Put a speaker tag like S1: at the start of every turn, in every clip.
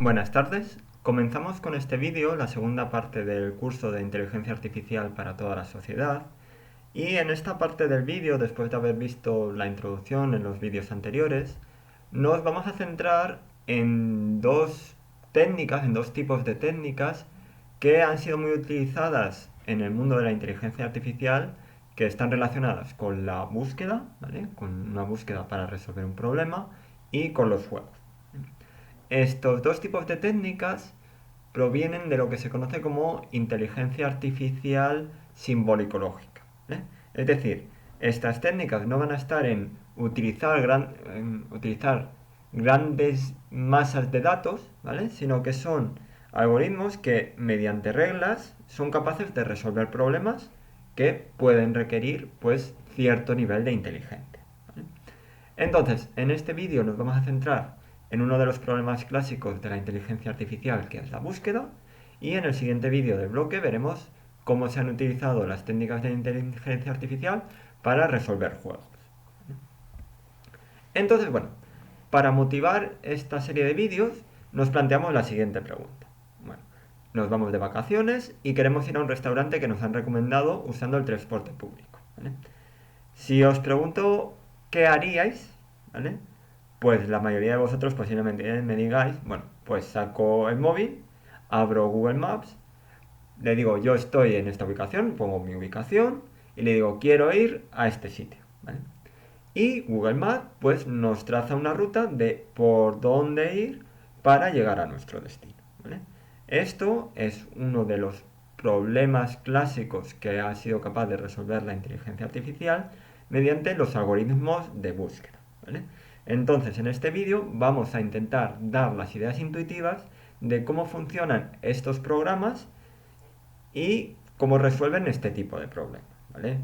S1: Buenas tardes. Comenzamos con este vídeo, la segunda parte del curso de Inteligencia Artificial para toda la sociedad. Y en esta parte del vídeo, después de haber visto la introducción en los vídeos anteriores, nos vamos a centrar en dos técnicas, en dos tipos de técnicas que han sido muy utilizadas en el mundo de la inteligencia artificial, que están relacionadas con la búsqueda, ¿vale? Con una búsqueda para resolver un problema, y con los juegos. Estos dos tipos de técnicas provienen de lo que se conoce como inteligencia artificial simbólico-lógica. Es decir, estas técnicas no van a estar en utilizar grandes masas de datos, ¿vale? Sino que son algoritmos que mediante reglas son capaces de resolver problemas que pueden requerir pues cierto nivel de inteligencia. ¿Vale? Entonces, en este vídeo nos vamos a centrar en uno de los problemas clásicos de la inteligencia artificial, que es la búsqueda, y en el siguiente vídeo del bloque veremos cómo se han utilizado las técnicas de inteligencia artificial para resolver juegos. Entonces, bueno, para motivar esta serie de vídeos nos planteamos la siguiente pregunta. Bueno, nos vamos de vacaciones y queremos ir a un restaurante que nos han recomendado usando el transporte público, ¿vale? Si os pregunto qué haríais, ¿vale? Pues la mayoría de vosotros posiblemente me digáis, bueno, pues saco el móvil, abro Google Maps, le digo yo estoy en esta ubicación, pongo mi ubicación y le digo quiero ir a este sitio, ¿vale? Y Google Maps pues nos traza una ruta de por dónde ir para llegar a nuestro destino, ¿vale? Esto es uno de los problemas clásicos que ha sido capaz de resolver la inteligencia artificial mediante los algoritmos de búsqueda, ¿vale? Entonces, en este vídeo vamos a intentar dar las ideas intuitivas de cómo funcionan estos programas y cómo resuelven este tipo de problemas, ¿vale?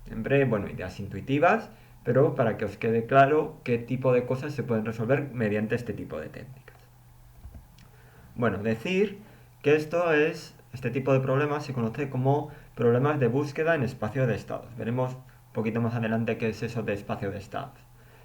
S1: Siempre, bueno, ideas intuitivas, pero para que os quede claro qué tipo de cosas se pueden resolver mediante este tipo de técnicas. Bueno, decir que este tipo de problemas se conoce como problemas de búsqueda en espacio de estados. Veremos un poquito más adelante qué es eso de espacio de estados.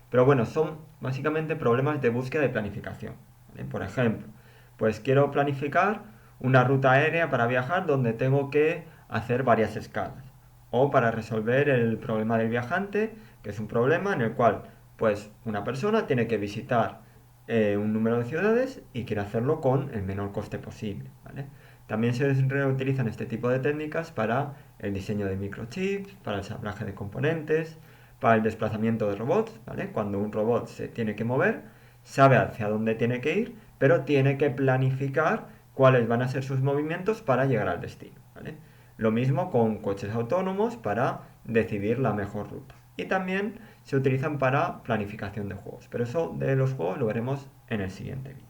S1: Pero bueno, son básicamente problemas de búsqueda y planificación, ¿vale? Por ejemplo, pues quiero planificar una ruta aérea para viajar donde tengo que hacer varias escalas. O para resolver el problema del viajante, que es un problema en el cual pues una persona tiene que visitar un número de ciudades y quiere hacerlo con el menor coste posible, ¿vale? También se reutilizan este tipo de técnicas para el diseño de microchips, para el ensamblaje de componentes, para el desplazamiento de robots, ¿vale? Cuando un robot se tiene que mover, sabe hacia dónde tiene que ir, pero tiene que planificar cuáles van a ser sus movimientos para llegar al destino, ¿vale? Lo mismo con coches autónomos para decidir la mejor ruta. Y también se utilizan para planificación de juegos, pero eso de los juegos lo veremos en el siguiente vídeo.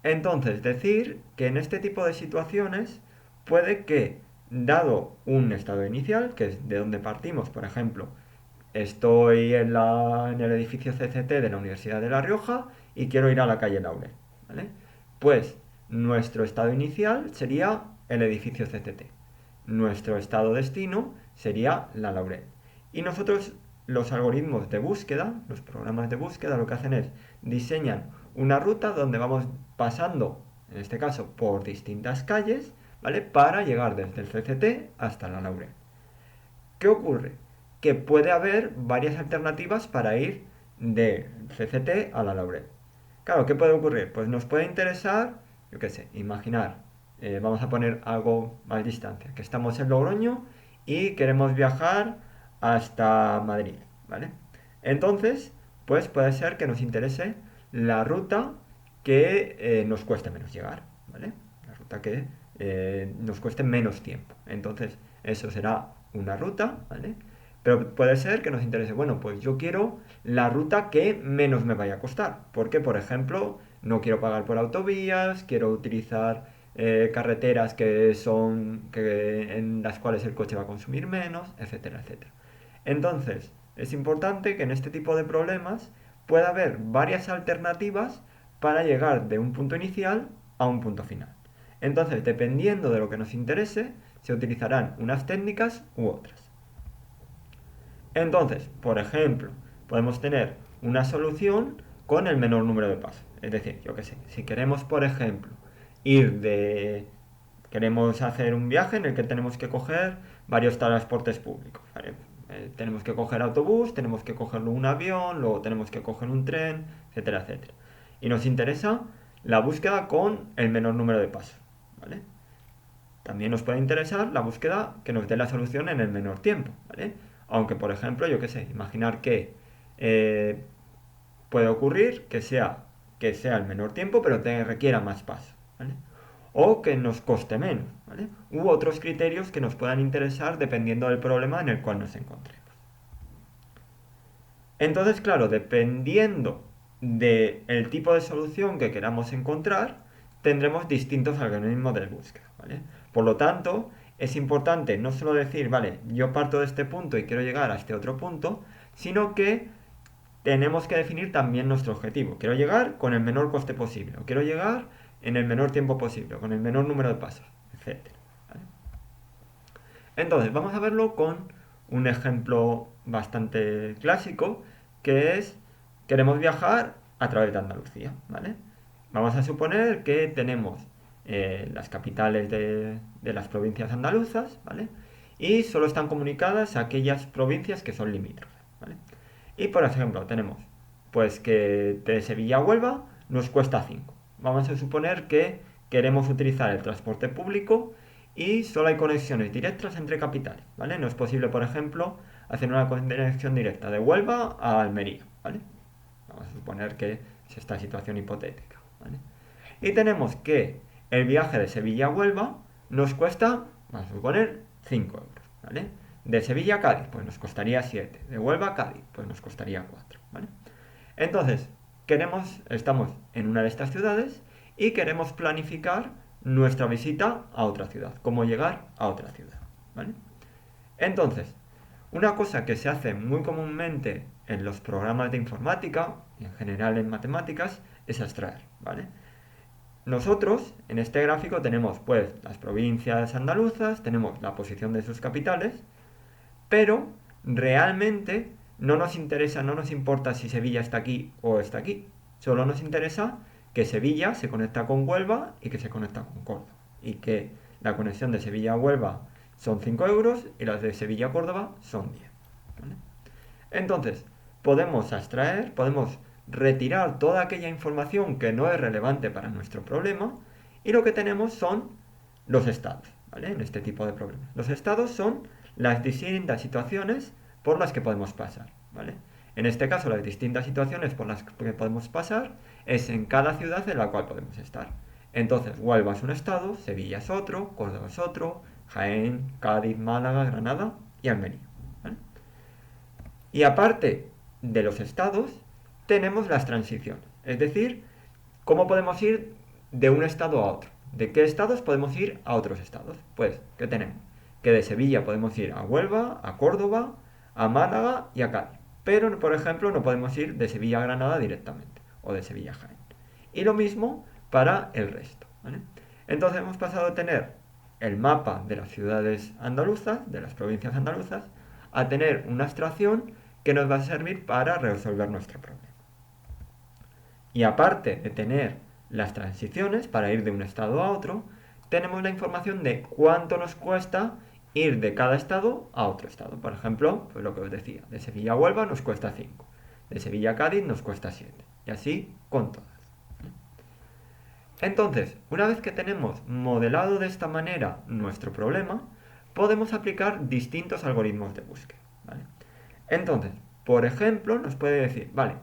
S1: Entonces, decir que en este tipo de situaciones puede que, dado un estado inicial, que es de donde partimos, por ejemplo, estoy en el edificio CCT de la Universidad de La Rioja y quiero ir a la calle Laurel, ¿vale? Pues nuestro estado inicial sería el edificio CCT. Nuestro estado destino sería la Laurel. Y nosotros, los algoritmos de búsqueda, los programas de búsqueda, lo que hacen es diseñan una ruta donde vamos pasando, en este caso, por distintas calles, ¿vale? Para llegar desde el CCT hasta la Laurel. ¿Qué ocurre? Que puede haber varias alternativas para ir del CCT a la Laurel. Claro, ¿qué puede ocurrir? Pues nos puede interesar, yo qué sé, imaginar, vamos a poner algo más distancia, que estamos en Logroño y queremos viajar hasta Madrid, ¿vale? Entonces, pues puede ser que nos interese la ruta que nos cueste menos llegar, ¿vale? La ruta que nos cueste menos tiempo. Entonces, eso será una ruta, ¿vale? Pero puede ser que nos interese, bueno, pues yo quiero la ruta que menos me vaya a costar. Porque, por ejemplo, no quiero pagar por autovías, quiero utilizar carreteras en las cuales el coche va a consumir menos, etcétera, etcétera. Entonces, es importante que en este tipo de problemas pueda haber varias alternativas para llegar de un punto inicial a un punto final. Entonces, dependiendo de lo que nos interese, se utilizarán unas técnicas u otras. Entonces, por ejemplo, podemos tener una solución con el menor número de pasos. Es decir, yo qué sé, si queremos, por ejemplo, queremos hacer un viaje en el que tenemos que coger varios transportes públicos, ¿vale? Tenemos que coger autobús, tenemos que cogerlo un avión, luego tenemos que coger un tren, etcétera, etcétera. Y nos interesa la búsqueda con el menor número de pasos, ¿vale? También nos puede interesar la búsqueda que nos dé la solución en el menor tiempo, ¿vale? Aunque, por ejemplo, yo qué sé, imaginar que eh, puede ocurrir que sea el menor tiempo, pero te requiera más pasos, ¿vale? O que nos coste menos, ¿vale? U otros criterios que nos puedan interesar dependiendo del problema en el cual nos encontremos. Entonces, claro, dependiendo del tipo de solución que queramos encontrar, tendremos distintos algoritmos de búsqueda, ¿vale? Por lo tanto, es importante no solo decir, vale, yo parto de este punto y quiero llegar a este otro punto, sino que tenemos que definir también nuestro objetivo. Quiero llegar con el menor coste posible, o quiero llegar en el menor tiempo posible, con el menor número de pasos, etcétera, ¿vale? Entonces, vamos a verlo con un ejemplo bastante clásico, que es, queremos viajar a través de Andalucía, ¿vale? Vamos a suponer que tenemos las capitales de las provincias andaluzas, ¿vale? Y solo están comunicadas aquellas provincias que son limítrofes, ¿vale? Y por ejemplo, tenemos pues que de Sevilla a Huelva nos cuesta 5. Vamos a suponer que queremos utilizar el transporte público y solo hay conexiones directas entre capitales, ¿vale? No es posible, por ejemplo, hacer una conexión directa de Huelva a Almería, ¿vale? Vamos a suponer que es esta situación hipotética, ¿vale? Y tenemos que el viaje de Sevilla a Huelva nos cuesta, vamos a suponer, 5 euros, ¿vale? De Sevilla a Cádiz, pues nos costaría 7. De Huelva a Cádiz, pues nos costaría 4, ¿vale? Entonces, estamos en una de estas ciudades y queremos planificar nuestra visita a otra ciudad, cómo llegar a otra ciudad, ¿vale? Entonces, una cosa que se hace muy comúnmente en los programas de informática y en general en matemáticas es abstraer, ¿vale? Nosotros en este gráfico tenemos pues las provincias andaluzas, tenemos la posición de sus capitales, pero realmente no nos interesa, no nos importa si Sevilla está aquí o está aquí. Solo nos interesa que Sevilla se conecta con Huelva y que se conecta con Córdoba. Y que la conexión de Sevilla a Huelva son 5 euros y las de Sevilla a Córdoba son 10. ¿Vale? Entonces, podemos abstraer, podemos retirar toda aquella información que no es relevante para nuestro problema y lo que tenemos son los estados, ¿vale? En este tipo de problemas. Los estados son las distintas situaciones por las que podemos pasar, ¿vale? En este caso, las distintas situaciones por las que podemos pasar es en cada ciudad en la cual podemos estar. Entonces, Huelva es un estado, Sevilla es otro, Córdoba es otro, Jaén, Cádiz, Málaga, Granada y Almería, ¿vale? Y aparte de los estados, tenemos las transiciones, es decir, cómo podemos ir de un estado a otro. ¿De qué estados podemos ir a otros estados? Pues, ¿qué tenemos? Que de Sevilla podemos ir a Huelva, a Córdoba, a Málaga y a Cádiz. Pero, por ejemplo, no podemos ir de Sevilla a Granada directamente, o de Sevilla a Jaén. Y lo mismo para el resto, ¿vale? Entonces hemos pasado de tener el mapa de las ciudades andaluzas, de las provincias andaluzas, a tener una abstracción que nos va a servir para resolver nuestro problema. Y aparte de tener las transiciones para ir de un estado a otro, tenemos la información de cuánto nos cuesta ir de cada estado a otro estado. Por ejemplo, pues lo que os decía, de Sevilla a Huelva nos cuesta 5, de Sevilla a Cádiz nos cuesta 7, y así con todas. Entonces, una vez que tenemos modelado de esta manera nuestro problema, podemos aplicar distintos algoritmos de búsqueda, ¿vale? Entonces, por ejemplo, nos puede decir, vale,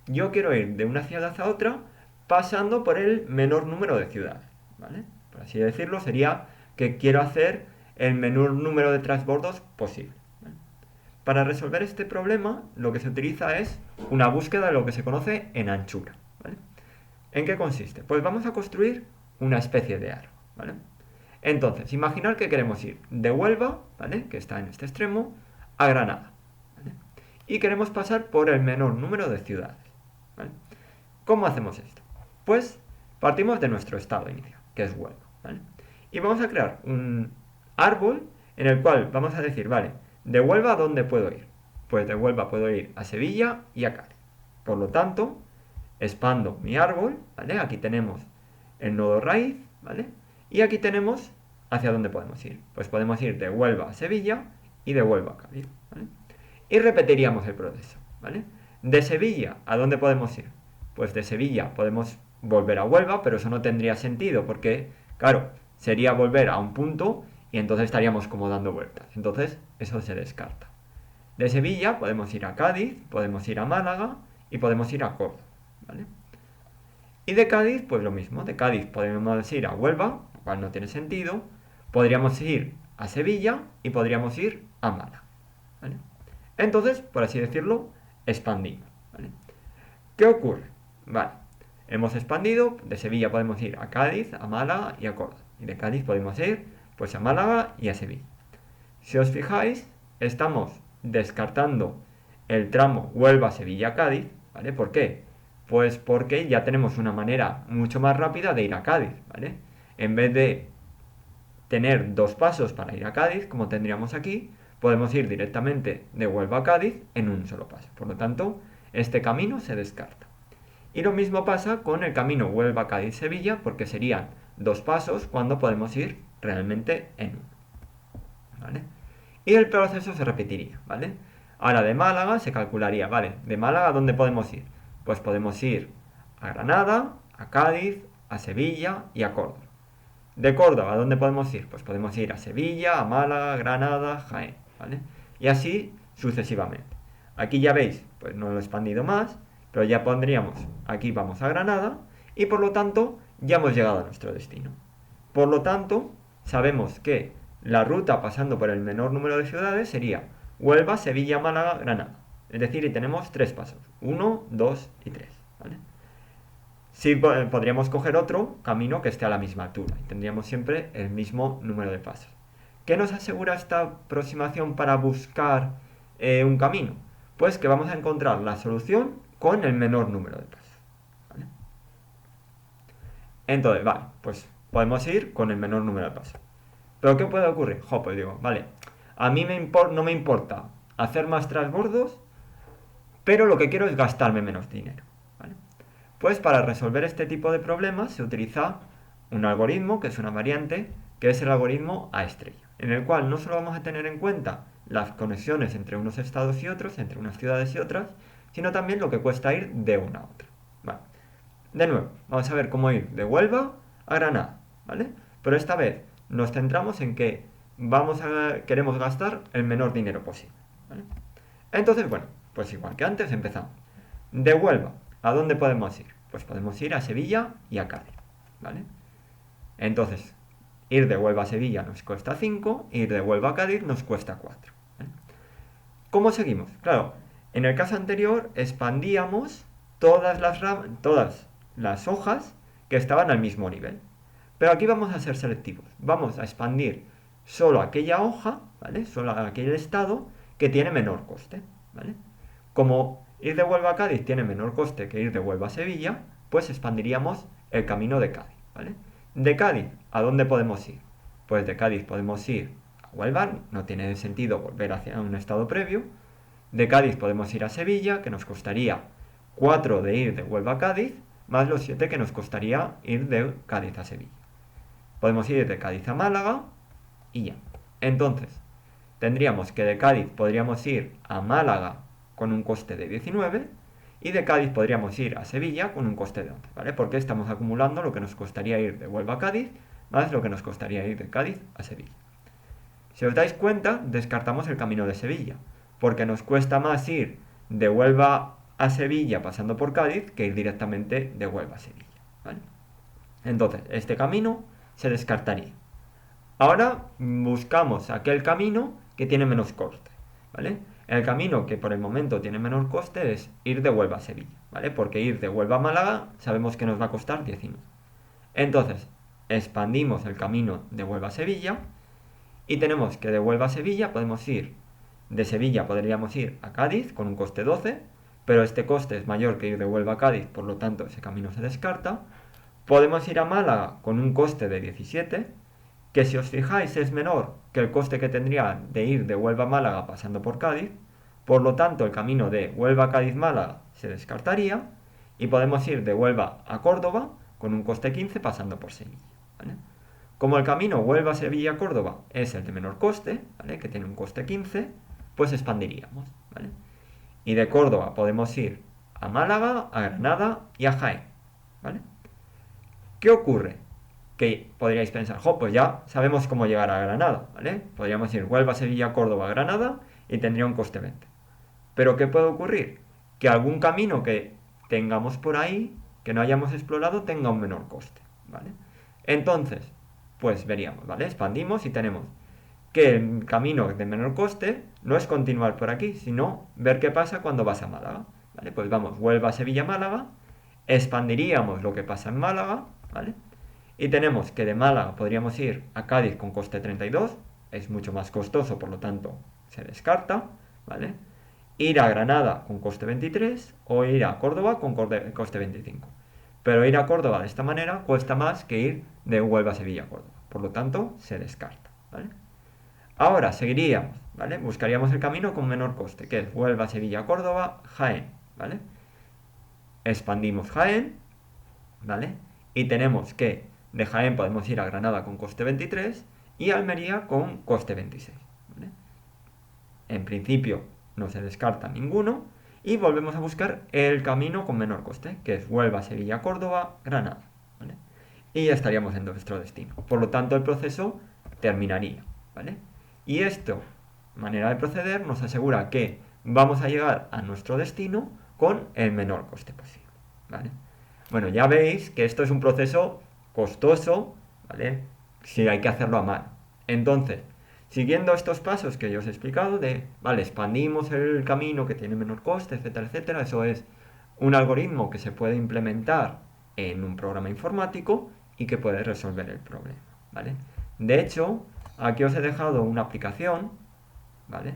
S1: yo quiero ir de una ciudad a otra pasando por el menor número de ciudades, ¿vale? Por así decirlo, sería que quiero hacer el menor número de transbordos posible, ¿vale? Para resolver este problema, lo que se utiliza es una búsqueda de lo que se conoce en anchura, ¿vale? ¿En qué consiste? Pues vamos a construir una especie de árbol, ¿vale? Entonces, imaginar que queremos ir de Huelva, ¿vale?, que está en este extremo, a Granada, ¿vale? Y queremos pasar por el menor número de ciudades, ¿vale? ¿Cómo hacemos esto? Pues partimos de nuestro estado inicial, que es Huelva, ¿vale? Y vamos a crear un árbol en el cual vamos a decir, vale, ¿de Huelva a dónde puedo ir? Pues de Huelva puedo ir a Sevilla y a Cádiz. Por lo tanto, expando mi árbol, ¿vale? Aquí tenemos el nodo raíz, ¿vale? Y aquí tenemos hacia dónde podemos ir. Pues podemos ir de Huelva a Sevilla y de Huelva a Cádiz, ¿vale? Y repetiríamos el proceso, ¿vale? De Sevilla, ¿a dónde podemos ir? Pues de Sevilla podemos volver a Huelva, pero eso no tendría sentido porque, claro, sería volver a un punto y entonces estaríamos como dando vueltas. Entonces, eso se descarta. De Sevilla podemos ir a Cádiz, podemos ir a Málaga y podemos ir a Córdoba, ¿vale? Y de Cádiz, pues lo mismo. De Cádiz podemos ir a Huelva, lo cual no tiene sentido. Podríamos ir a Sevilla y podríamos ir a Málaga, ¿vale? Entonces, por así decirlo, expandimos, ¿vale? ¿Qué ocurre? Vale, hemos expandido. De Sevilla podemos ir a Cádiz, a Málaga y a Córdoba. Y de Cádiz podemos ir pues a Málaga y a Sevilla. Si os fijáis, estamos descartando el tramo Huelva-Sevilla-Cádiz, ¿vale? ¿Por qué? Pues porque ya tenemos una manera mucho más rápida de ir a Cádiz, ¿vale? En vez de tener dos pasos para ir a Cádiz, como tendríamos aquí, podemos ir directamente de Huelva a Cádiz en un solo paso. Por lo tanto, este camino se descarta. Y lo mismo pasa con el camino Huelva-Cádiz-Sevilla, porque serían dos pasos cuando podemos ir realmente en uno, ¿vale? Y el proceso se repetiría, ¿vale? Ahora de Málaga se calcularía, ¿vale? De Málaga, ¿a dónde podemos ir? Pues podemos ir a Granada, a Cádiz, a Sevilla y a Córdoba. De Córdoba, ¿a dónde podemos ir? Pues podemos ir a Sevilla, a Málaga, Granada, Jaén, ¿vale? Y así sucesivamente. Aquí ya veis, pues no lo he expandido más, pero ya pondríamos, aquí vamos a Granada y por lo tanto ya hemos llegado a nuestro destino. Por lo tanto, sabemos que la ruta pasando por el menor número de ciudades sería Huelva, Sevilla, Málaga, Granada. Es decir, y tenemos tres pasos, 1, 2 y 3, ¿vale? Sí, podríamos coger otro camino que esté a la misma altura y tendríamos siempre el mismo número de pasos. ¿Qué nos asegura esta aproximación para buscar un camino? Pues que vamos a encontrar la solución con el menor número de pasos, ¿vale? Entonces, vale, pues podemos ir con el menor número de pasos. ¿Pero qué puede ocurrir? Pues digo, vale, a mí no me importa hacer más transbordos, pero lo que quiero es gastarme menos dinero, ¿vale? Pues para resolver este tipo de problemas se utiliza un algoritmo, que es una variante, que es el algoritmo A estrella, en el cual no solo vamos a tener en cuenta las conexiones entre unos estados y otros, entre unas ciudades y otras, sino también lo que cuesta ir de una a otra. Vale. De nuevo, vamos a ver cómo ir de Huelva a Granada, ¿vale? Pero esta vez nos centramos en que queremos gastar el menor dinero posible, ¿vale? Entonces, bueno, pues igual que antes empezamos. De Huelva, ¿a dónde podemos ir? Pues podemos ir a Sevilla y a Cádiz, ¿vale? Entonces, ir de Huelva a Sevilla nos cuesta 5, ir de Huelva a Cádiz nos cuesta 4, ¿vale? ¿Cómo seguimos? Claro, en el caso anterior expandíamos todas las hojas que estaban al mismo nivel. Pero aquí vamos a ser selectivos. Vamos a expandir solo aquella hoja, ¿vale? Solo aquel estado que tiene menor coste, ¿vale? Como ir de Huelva a Cádiz tiene menor coste que ir de Huelva a Sevilla, pues expandiríamos el camino de Cádiz, ¿vale? De Cádiz, ¿a dónde podemos ir? Pues de Cádiz podemos ir a Huelva, no tiene sentido volver hacia un estado previo. De Cádiz podemos ir a Sevilla, que nos costaría 4 de ir de Huelva a Cádiz, más los 7 que nos costaría ir de Cádiz a Sevilla. Podemos ir de Cádiz a Málaga y ya. Entonces, tendríamos que de Cádiz podríamos ir a Málaga con un coste de 19 y de Cádiz podríamos ir a Sevilla con un coste de 11, ¿vale? Porque estamos acumulando lo que nos costaría ir de Huelva a Cádiz más lo que nos costaría ir de Cádiz a Sevilla. Si os dais cuenta, descartamos el camino de Sevilla, porque nos cuesta más ir de Huelva a Sevilla pasando por Cádiz que ir directamente de Huelva a Sevilla, ¿vale? Entonces, este camino se descartaría. Ahora buscamos aquel camino que tiene menos coste, ¿vale? El camino que por el momento tiene menor coste es ir de Huelva a Sevilla, ¿vale? Porque ir de Huelva a Málaga sabemos que nos va a costar 19. Entonces, expandimos el camino de Huelva a Sevilla y tenemos que de Huelva a Sevilla podemos ir, de Sevilla podríamos ir a Cádiz con un coste 12, pero este coste es mayor que ir de Huelva a Cádiz, por lo tanto ese camino se descarta. Podemos ir a Málaga con un coste de 17, que si os fijáis es menor que el coste que tendría de ir de Huelva a Málaga pasando por Cádiz, por lo tanto el camino de Huelva, Cádiz, Málaga se descartaría Y podemos ir de Huelva a Córdoba con un coste 15 pasando por Sevilla, ¿vale? Como el camino Huelva-Sevilla-Córdoba es el de menor coste, ¿vale? Que tiene un coste 15, pues expandiríamos, ¿vale? Y de Córdoba podemos ir a Málaga, a Granada y a Jaén, ¿vale? ¿Qué ocurre? Que podríais pensar, pues ya sabemos cómo llegar a Granada, ¿vale? Podríamos ir Huelva, Sevilla, Córdoba, Granada y tendría un coste 20. Pero ¿qué puede ocurrir? Que algún camino que tengamos por ahí, que no hayamos explorado, tenga un menor coste, ¿vale? Entonces, pues veríamos, ¿vale? Expandimos y tenemos que el camino de menor coste no es continuar por aquí, sino ver qué pasa cuando vas a Málaga, ¿vale? Pues vamos, Huelva, Sevilla, Málaga, expandiríamos lo que pasa en Málaga, ¿vale? Y tenemos que de Málaga podríamos ir a Cádiz con coste 32, es mucho más costoso, por lo tanto se descarta, ¿vale? Ir a Granada con coste 23 o ir a Córdoba con coste 25. Pero ir a Córdoba de esta manera cuesta más que ir de Huelva a Sevilla a Córdoba, por lo tanto se descarta, ¿vale? Ahora seguiríamos, ¿vale? Buscaríamos el camino con menor coste, que es Huelva, Sevilla, Córdoba, Jaén, ¿vale? Expandimos Jaén, ¿vale? Y tenemos que de Jaén podemos ir a Granada con coste 23 y a Almería con coste 26, ¿vale? En principio no se descarta ninguno y volvemos a buscar el camino con menor coste, que es Huelva, Sevilla, Córdoba, Granada, ¿vale? Y ya estaríamos en nuestro destino. Por lo tanto, el proceso terminaría, ¿vale? Y esto, manera de proceder, nos asegura que vamos a llegar a nuestro destino con el menor coste posible, ¿vale? Bueno, ya veis que esto es un proceso costoso, ¿vale? Si hay que hacerlo a mano. Entonces, siguiendo estos pasos que yo os he explicado vale, expandimos el camino que tiene menor coste, etcétera, etcétera, eso es un algoritmo que se puede implementar en un programa informático y que puede resolver el problema, ¿vale? De hecho, aquí os he dejado una aplicación, ¿vale?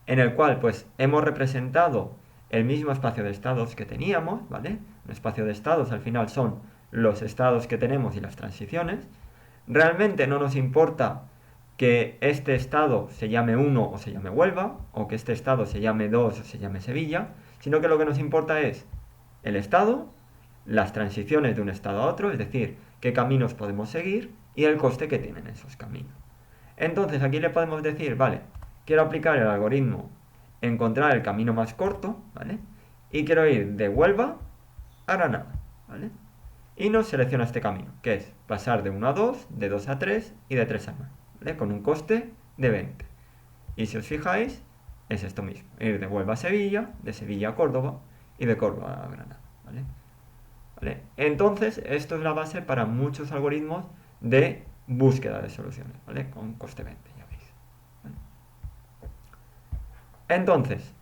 S1: En el cual, pues, hemos representado el mismo espacio de estados que teníamos, ¿vale? Un espacio de estados al final son los estados que tenemos y las transiciones. Realmente no nos importa que este estado se llame 1 o se llame Huelva, o que este estado se llame 2 o se llame Sevilla, sino que lo que nos importa es el estado, las transiciones de un estado a otro, es decir, qué caminos podemos seguir y el coste que tienen esos caminos. Entonces aquí le podemos decir, vale, quiero aplicar el algoritmo encontrar el camino más corto, ¿vale? Y quiero ir de Huelva a Granada, ¿vale? Y nos selecciona este camino, que es pasar de 1 a 2, de 2 a 3 y de 3 a 9, ¿vale? Con un coste de 20. Y si os fijáis, es esto mismo, ir de Huelva a Sevilla, de Sevilla a Córdoba y de Córdoba a Granada, ¿vale? ¿Vale? Entonces, esto es la base para muchos algoritmos de búsqueda de soluciones, ¿vale? Con coste 20, ya veis, ¿vale? Entonces,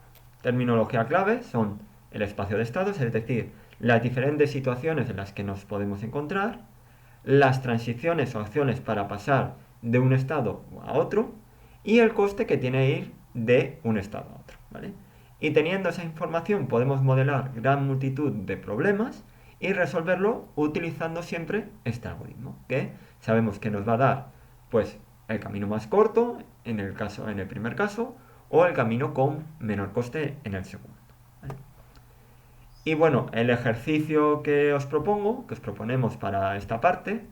S1: terminología clave son el espacio de estados, es decir, las diferentes situaciones en las que nos podemos encontrar, las transiciones o acciones para pasar de un estado a otro y el coste que tiene ir de un estado a otro, ¿vale? Y teniendo esa información podemos modelar gran multitud de problemas y resolverlo utilizando siempre este algoritmo, que sabemos que nos va a dar pues el camino más corto en el primer caso o el camino con menor coste en el segundo, ¿vale? Y bueno, el ejercicio que os propongo, que os proponemos para esta parte,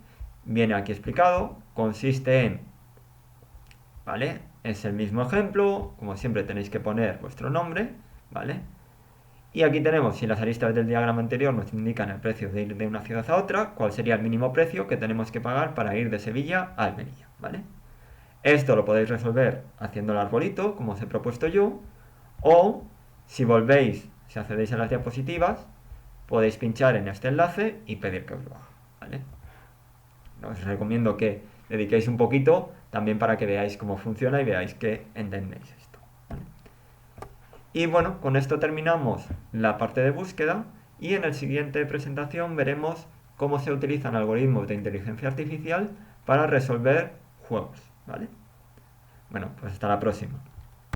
S1: viene aquí explicado, consiste en, ¿vale? Es el mismo ejemplo, como siempre tenéis que poner vuestro nombre, ¿vale? Y aquí tenemos, si las aristas del diagrama anterior nos indican el precio de ir de una ciudad a otra, cuál sería el mínimo precio que tenemos que pagar para ir de Sevilla a Almería, ¿vale? Esto lo podéis resolver haciendo el arbolito, como os he propuesto yo, o si accedéis a las diapositivas, podéis pinchar en este enlace y pedir que os lo haga, ¿vale? Os recomiendo que dediquéis un poquito también para que veáis cómo funciona y veáis que entendéis esto, ¿vale? Y bueno, con esto terminamos la parte de búsqueda y en la siguiente presentación veremos cómo se utilizan algoritmos de inteligencia artificial para resolver juegos, ¿vale? Bueno, pues hasta la próxima.